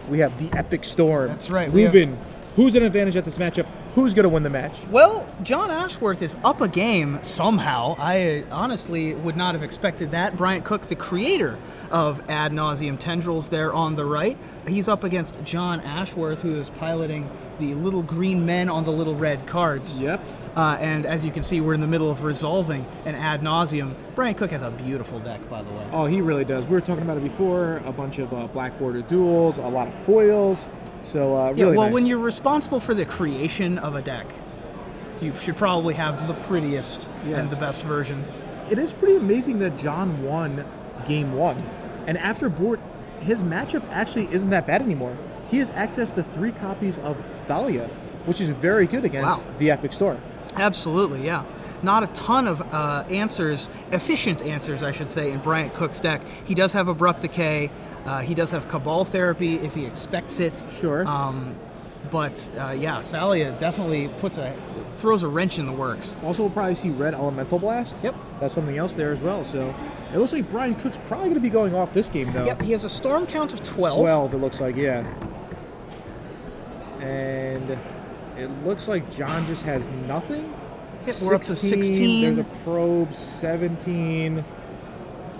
we have the Epic Storm. That's right. Ruben, who's an advantage at this matchup? Who's going to win the match? Well, John Ashworth is up a game somehow. I honestly would not have expected that. Bryant Cook, the creator of Ad Nauseam Tendrils there on the right, he's up against John Ashworth, who is piloting the little green men on the little red cards. Yep. And as you can see, we're in the middle of resolving an Ad Nauseam. Bryant Cook has a beautiful deck, by the way. Oh, he really does. We were talking about it before. A bunch of black border duels, a lot of foils. So really yeah, well, nice. when you're responsible for the creation of a deck, you should probably have the prettiest and the best version. It is pretty amazing that John won game 1. And after board, his matchup actually isn't that bad anymore. He has access to 3 copies of Thalia, which is very good against the Epic Storm. Absolutely, yeah. Not a ton of answers, efficient answers, I should say, in Bryant Cook's deck. He does have Abrupt Decay. He does have Cabal Therapy if he expects it. Sure. But yeah, Thalia definitely throws a wrench in the works. Also, we'll probably see Red Elemental Blast. Yep. That's something else there as well. So it looks like Bryant Cook's probably going to be going off this game, though. Yep, he has a storm count of 12. 12, it looks like, yeah. And it looks like John just has nothing. Yep, we're up to 16. There's a Probe, 17.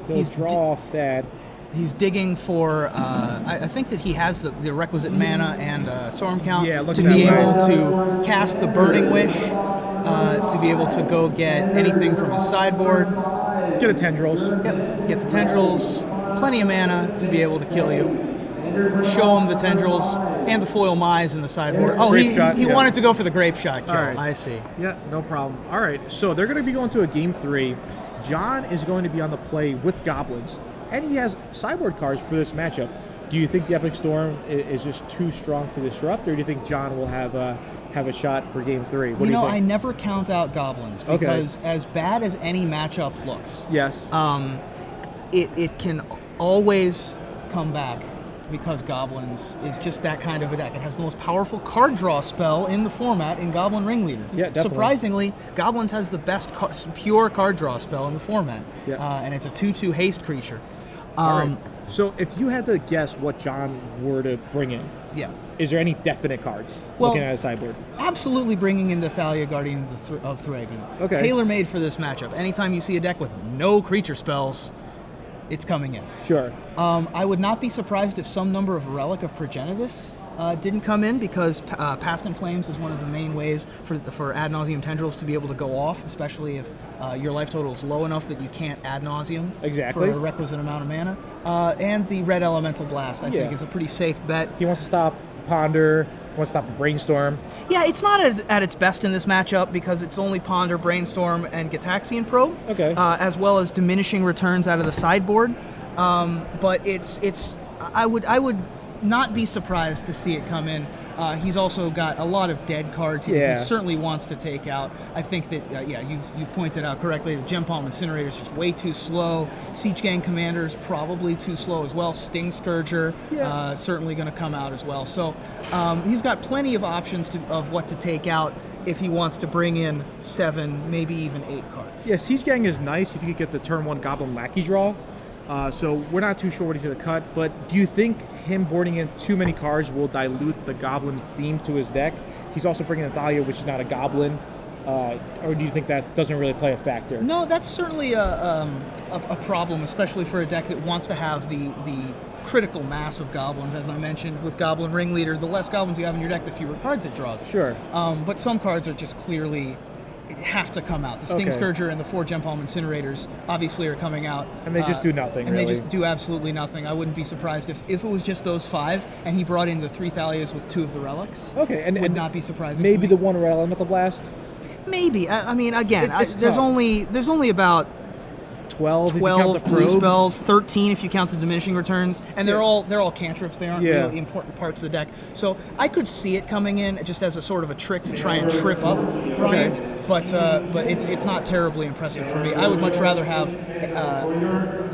He'll draw off that. He's digging for, I think that he has the requisite mana and storm count to be able to cast the Burning Wish, to be able to go get anything from his sideboard. Get a Tendrils. Yep, get the Tendrils, plenty of mana to be able to kill you. Show him the Tendrils and the foil Mize in the sideboard. Oh, he wanted to go for the Grape Shot kill. Right. I see. Yeah, no problem. All right, so they're going to be going to a game 3. John is going to be on the play with Goblins, and he has sideboard cards for this matchup. Do you think the Epic Storm is just too strong to disrupt, or do you think John will have a shot for game 3? What do you think? I never count out Goblins because as bad as any matchup looks, yes, it can always come back because Goblins is just that kind of a deck. It has the most powerful card draw spell in the format in Goblin Ringleader. Yeah, definitely. Surprisingly, Goblins has the best pure card draw spell in the format, and it's a 2/2 haste creature. All right. So if you had to guess what John were to bring in, is there any definite cards looking at his sideboard? Absolutely bringing in the Thalia Guardians of Thragon. Okay. Tailor-made for this matchup. Anytime you see a deck with no creature spells, it's coming in. Sure. I would not be surprised if some number of Relic of Progenitus didn't come in, because Past in Flames is one of the main ways for Ad Nauseam Tendrils to be able to go off, especially if your life total is low enough that you can't Ad Nauseam for a requisite amount of mana. And the Red Elemental Blast, I think, is a pretty safe bet. He wants to stop Ponder, wants to stop Brainstorm. Yeah, it's not at its best in this matchup because it's only Ponder, Brainstorm, and Gitaxian Probe, as well as diminishing returns out of the sideboard. But I would not be surprised to see it come in. He's also got a lot of dead cards he certainly wants to take out. I think that, you've pointed out correctly, the Gem Palm Incinerator is just way too slow. Siege Gang Commander is probably too slow as well. Sting Scourger certainly going to come out as well. So he's got plenty of options of what to take out if he wants to bring in 7, maybe even 8 cards. Yeah, Siege Gang is nice if you could get the turn 1 Goblin Lackey draw. So we're not too sure what he's going to cut, but do you think him boarding in too many cards will dilute the Goblin theme to his deck? He's also bringing in Thalia, which is not a Goblin, or do you think that doesn't really play a factor? No, that's certainly a problem, especially for a deck that wants to have the critical mass of Goblins. As I mentioned, with Goblin Ringleader, the less Goblins you have in your deck, the fewer cards it draws. Sure. But some cards are just clearly have to come out. The Sting Scourger and the 4 Gem Palm Incinerators obviously are coming out. And they just do nothing, and they just do absolutely nothing. I wouldn't be surprised if it was just those 5 and he brought in the 3 Thalias with 2 of the relics. Okay, and would not be surprising. Maybe the 1 Red Elemental Blast? Maybe. I mean, again, there's only about 12 blue spells, 13 if you count the diminishing returns, and they're all cantrips. They aren't really important parts of the deck. So I could see it coming in just as a sort of a trick to try and trip up Bryant, but it's not terribly impressive for me. I would much rather have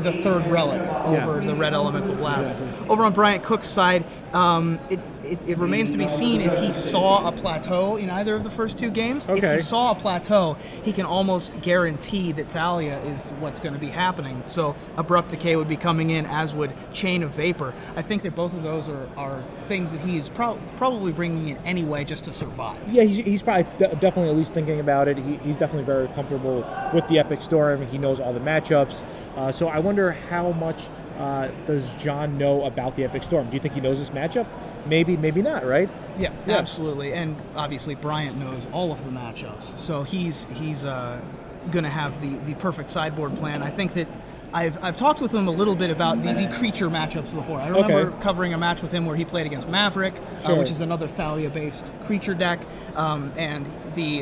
the 3rd relic over the Red Elemental Blast. Over on Bryant Cook's side, it remains to be seen if he saw a plateau in either of the first 2 games. If he saw a plateau, he can almost guarantee that Thalia is what's going going to be happening. So Abrupt Decay would be coming in, as would Chain of Vapor. I think that both of those are things that he's probably bringing in anyway just to survive. Yeah, he's probably definitely at least thinking about it. He's definitely very comfortable with the Epic Storm. He knows all the matchups. So I wonder how much does John know about the Epic Storm? Do you think he knows this matchup? Maybe, maybe not, right? Yeah, absolutely. And obviously Bryant knows all of the matchups. So he's going to have the perfect sideboard plan. I think that I've talked with him a little bit about the creature matchups before. I remember covering a match with him where he played against Maverick, which is another Thalia-based creature deck. And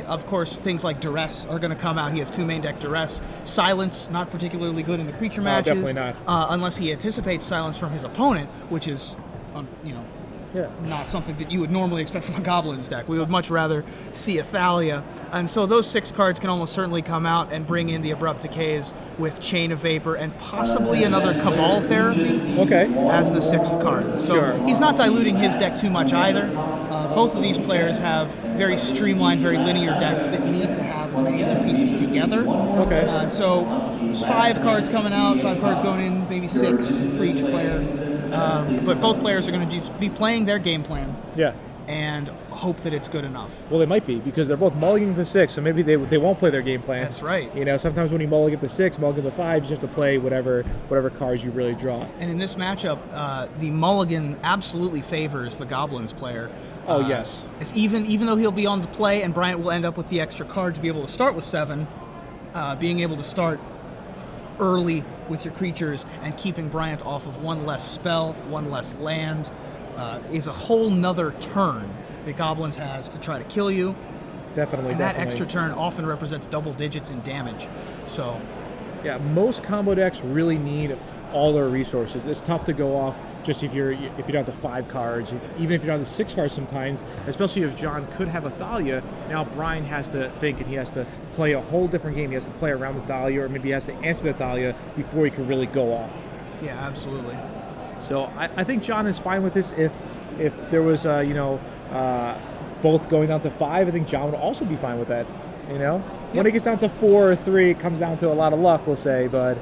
of course, things like Duress are going to come out. He has 2 main deck Duress. Silence, not particularly good in the creature matches. Definitely not. Unless he anticipates silence from his opponent, which is, not something that you would normally expect from a Goblins deck. We would much rather see a Thalia. And so those 6 cards can almost certainly come out and bring in the Abrupt Decays with Chain of Vapor and possibly another Cabal Therapy as the 6th card. So he's not diluting his deck too much either. Both of these players have very streamlined, very linear decks that need to have as many other pieces together. So there's 5 cards coming out, 5 cards going in, maybe 6 for each player. But both players are going to just be playing their game plan. And hope that it's good enough. Well, they might be, because they're both mulliganing the 6, so maybe they won't play their game plan. That's right. Sometimes when you mulligan the 6, mulligan the 5, you just have to play whatever cards you really draw. And in this matchup, the mulligan absolutely favors the Goblins player. Yes. It's even though he'll be on the play and Bryant will end up with the extra card to be able to start with 7, being able to start early with your creatures and keeping Bryant off of 1 less spell, 1 less land, is a whole nother turn that Goblins has to try to kill you. Definitely. That extra turn often represents double digits in damage. So, yeah, most combo decks really need all their resources. It's tough to go off just if you're down to 5 cards, even if you're down to 6 cards sometimes, especially if John could have a Thalia. Now Brian has to think, and he has to play a whole different game. He has to play around the Thalia, or maybe he has to answer the Thalia before he can really go off. Yeah, absolutely. So I think John is fine with this. If there was both going down to 5, I think John would also be fine with that. When it gets down to 4 or 3, it comes down to a lot of luck, we'll say. But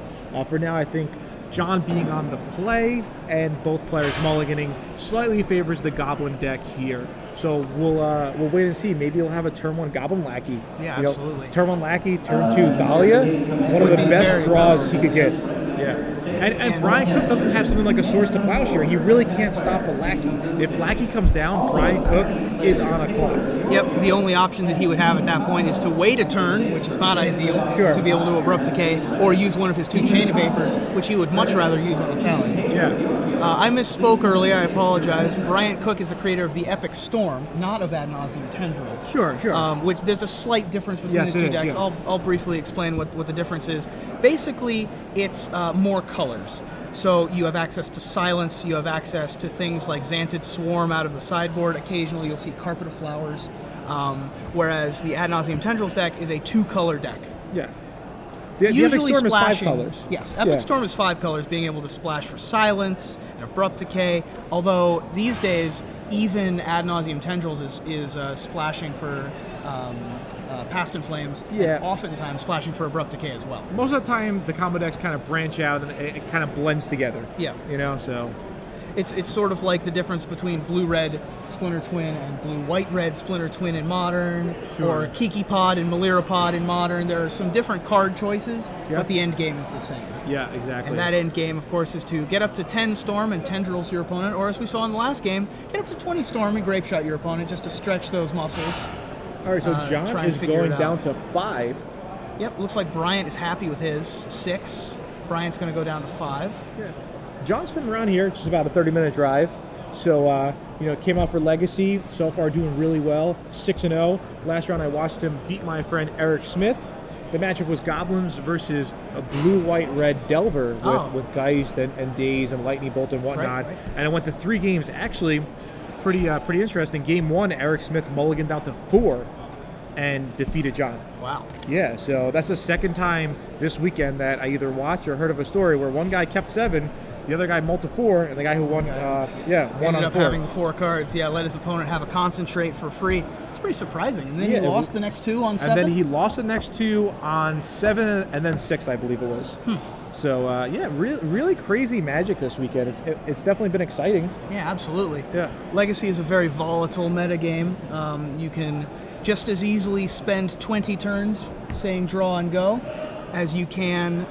for now, I think John being on the play and both players mulliganing slightly favors the Goblin deck here. So we'll wait and see. Maybe he'll have a turn 1 Goblin Lackey. Yeah, absolutely. Turn 1 Lackey, turn 2 Thalia. One of the best draws he could get. Yeah. And Brian Cook doesn't have something like a Swords to Plowshare. He really can't stop a Lackey. If Lackey comes down, Brian Cook is on a clock. Yep. The only option that he would have at that point is to wait a turn, which is not ideal, to be able to Abrupt Decay, or use one of his 2 Chain of Vapors, which he would much rather use on the Thalia. Yeah. I misspoke earlier. I apologize. Bryant Cook is the creator of the Epic Storm, not of Ad Nauseam Tendrils. Sure. Which there's a slight difference between the 2 decks. Yeah. I'll briefly explain what the difference is. Basically, it's more colors. So you have access to Silence, you have access to things like Xantid Swarm out of the sideboard. Occasionally you'll see Carpet of Flowers, whereas the Ad Nauseam Tendrils deck is a 2-color deck. Yeah. Usually the Epic Storm splashing, is 5 colors. Yes, Epic Storm is 5 colors, being able to splash for Silence and Abrupt Decay, although these days even Ad Nauseam Tendrils is splashing for Past in Flames, and oftentimes splashing for Abrupt Decay as well. Most of the time, the combo decks kind of branch out and it kind of blends together. Yeah. So... It's sort of like the difference between Blue-Red Splinter Twin and Blue-White-Red Splinter Twin in Modern, or Kiki Pod and Malira Pod in Modern. There are some different card choices, but the end game is the same. Yeah, exactly. And that end game, of course, is to get up to 10 Storm and Tendrils your opponent, or as we saw in the last game, get up to 20 Storm and Grape Shot your opponent, just to stretch those muscles. All right, so John is going down to 5. Yep, looks like Bryant is happy with his 6. Bryant's going to go down to 5. Yeah. John's from around here, just about a 30-minute drive. So, came out for Legacy. So far, doing really well. 6-0. Last round, I watched him beat my friend Eric Smith. The matchup was Goblins versus a blue-white-red Delver with Geist and Daze and Lightning Bolt and whatnot. Right. And I went to 3 games. Actually, pretty interesting. Game 1, Eric Smith mulliganed down to 4 and defeated John. Wow. Yeah, so that's the second time this weekend that I either watched or heard of a story where one guy kept 7 The other guy mulled to 4, and the guy who won, one ended on up 4. having the 4 cards. Yeah, let his opponent have a concentrate for free. It's pretty surprising. And then he lost the next 2 on 7. And then he lost the next 2 on 7 and then 6, I believe it was. So really crazy Magic this weekend. It's definitely been exciting. Yeah, absolutely. Yeah. Legacy is a very volatile meta game. You can just as easily spend 20 turns saying draw and go as you can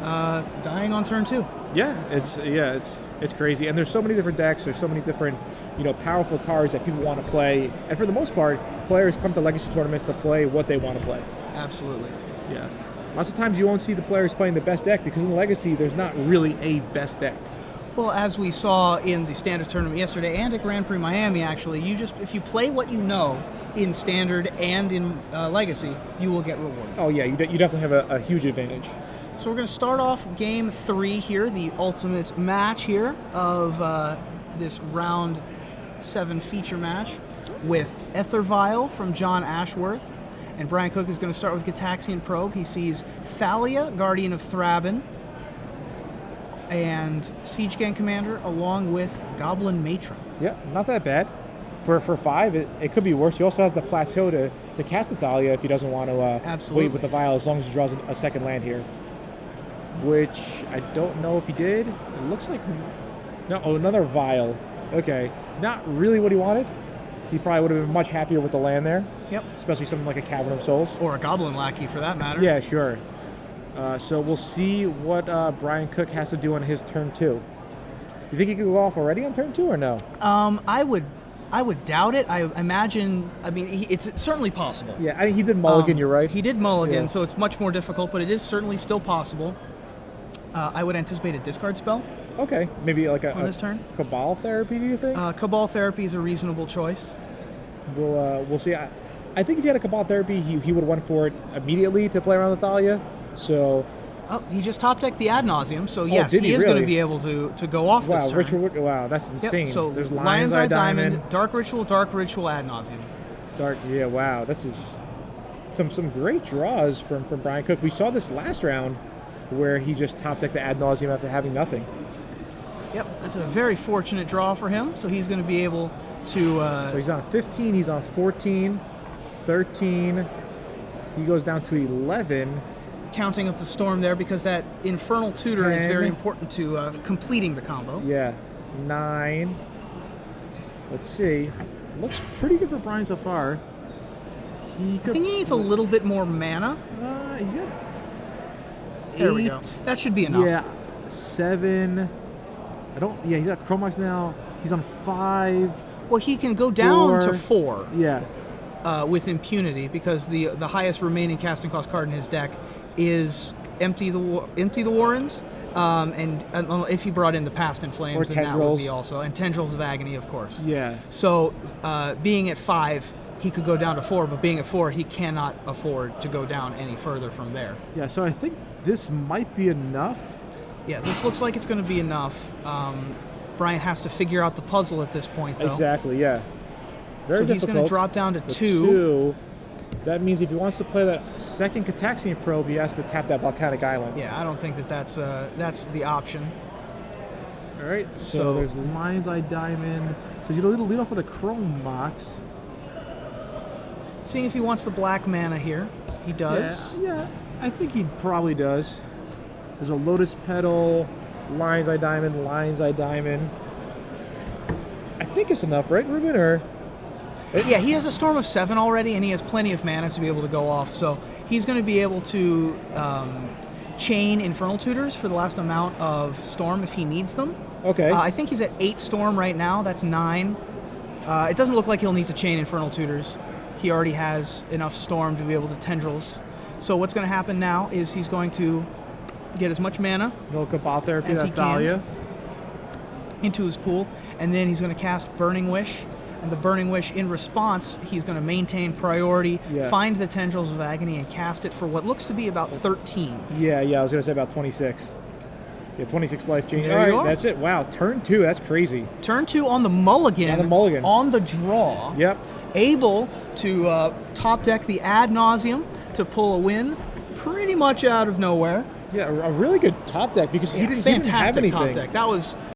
dying on turn 2. Yeah, it's crazy, and there's so many different decks. There's so many different, powerful cards that people want to play, and for the most part, players come to Legacy tournaments to play what they want to play. Absolutely. Yeah, lots of times you won't see the players playing the best deck because in Legacy there's not really a best deck. Well, as we saw in the Standard tournament yesterday and at Grand Prix Miami, actually, if you play what you know in Standard and in Legacy, you will get rewarded. Oh yeah, you definitely have a huge advantage. So we're going to start off Game 3 here, the ultimate match here of this Round 7 feature match with Ether Vial from John Ashworth. And Brian Cook is going to start with Gitaxian Probe. He sees Thalia, Guardian of Thraben, and Siege Gang Commander, along with Goblin Matron. Yeah, not that bad. For 5, it could be worse. He also has the plateau to cast the Thalia if he doesn't want to wait with the Vial, as long as he draws a second land here. Which I don't know if he did. It looks like another Vial. Okay, not really what he wanted. He probably would have been much happier with the land there. Yep. Especially something like a Cavern of Souls. Or a Goblin Lackey, for that matter. Yeah, sure. So we'll see what Brian Cook has to do on his turn 2. You think he could go off already on turn 2 or no? I would doubt it. I imagine. I mean, it's certainly possible. Yeah, he did mulligan. You're right. He did mulligan, so it's much more difficult, but it is certainly still possible. I would anticipate a discard spell. Okay, maybe like on this turn. Cabal Therapy, do you think? Cabal Therapy is a reasonable choice. We'll see. I think if he had a Cabal Therapy, he would have went for it immediately to play around the Thalia. So. Oh, he just top decked the Ad Nauseam, so yes, he is going to be able to go off this turn. Ritual, wow, that's insane. Yep, so there's Lion's Eye Diamond, Dark Ritual, Ad Nauseam. Yeah, wow, this is some great draws from Brian Cook. We saw this last round where he just top decked the Ad Nauseam after having nothing. Yep, that's a very fortunate draw for him, so he's going to be able to... So he's on 15, he's on 14, 13, he goes down to 11. Counting up the Storm there because that Infernal Tutor 10, is very important to completing the combo. Yeah, 9. Let's see. Looks pretty good for Brian so far. I think he needs a little bit more mana. He's got 8. There we go. That should be enough. Yeah, 7. He's got Chromax now. He's on 5. Well, he can go down 4. to 4. Yeah. With impunity because the highest remaining casting cost card in his deck is Empty the Warrens, and if he brought in the Past in Flames, then that would be also, and Tendrils of Agony, of course. Yeah. So being at 5, he could go down to 4, but being at 4, he cannot afford to go down any further from there. Yeah, so I think this might be enough. Yeah, this looks like it's going to be enough. Bryant has to figure out the puzzle at this point, though. Exactly, yeah. Very so difficult. He's going to drop down to 2. That means if he wants to play that second Gitaxian Probe, he has to tap that Volcanic Island. Yeah, I don't think that's the option. All right, so there's Lion's Eye Diamond. So he's going to lead off with a Chrome Mox. Seeing if he wants the black mana here. He does. Yeah, I think he probably does. There's a Lotus Petal, Lion's Eye Diamond, Lion's Eye Diamond. I think it's enough, right, Ruben? Or yeah, he has a Storm of 7 already, and he has plenty of mana to be able to go off. So he's going to be able to chain Infernal Tutors for the last amount of Storm if he needs them. Okay. I think he's at 8 Storm right now. That's 9. It doesn't look like he'll need to chain Infernal Tutors. He already has enough Storm to be able to Tendrils. So what's going to happen now is he's going to get as much mana Cabal Therapy as he can into his pool, and then he's going to cast Burning Wish. And the Burning Wish, in response, he's going to maintain priority, find the Tendrils of Agony, and cast it for what looks to be about 13. Yeah, I was going to say about 26. Yeah, 26 life change. There you are. That's it. Wow, turn 2, that's crazy. Turn 2 on the mulligan. On the draw. Yep. Able to top deck the Ad Nauseam to pull a win pretty much out of nowhere. Yeah, a really good top deck because he didn't have anything. Fantastic top deck. That was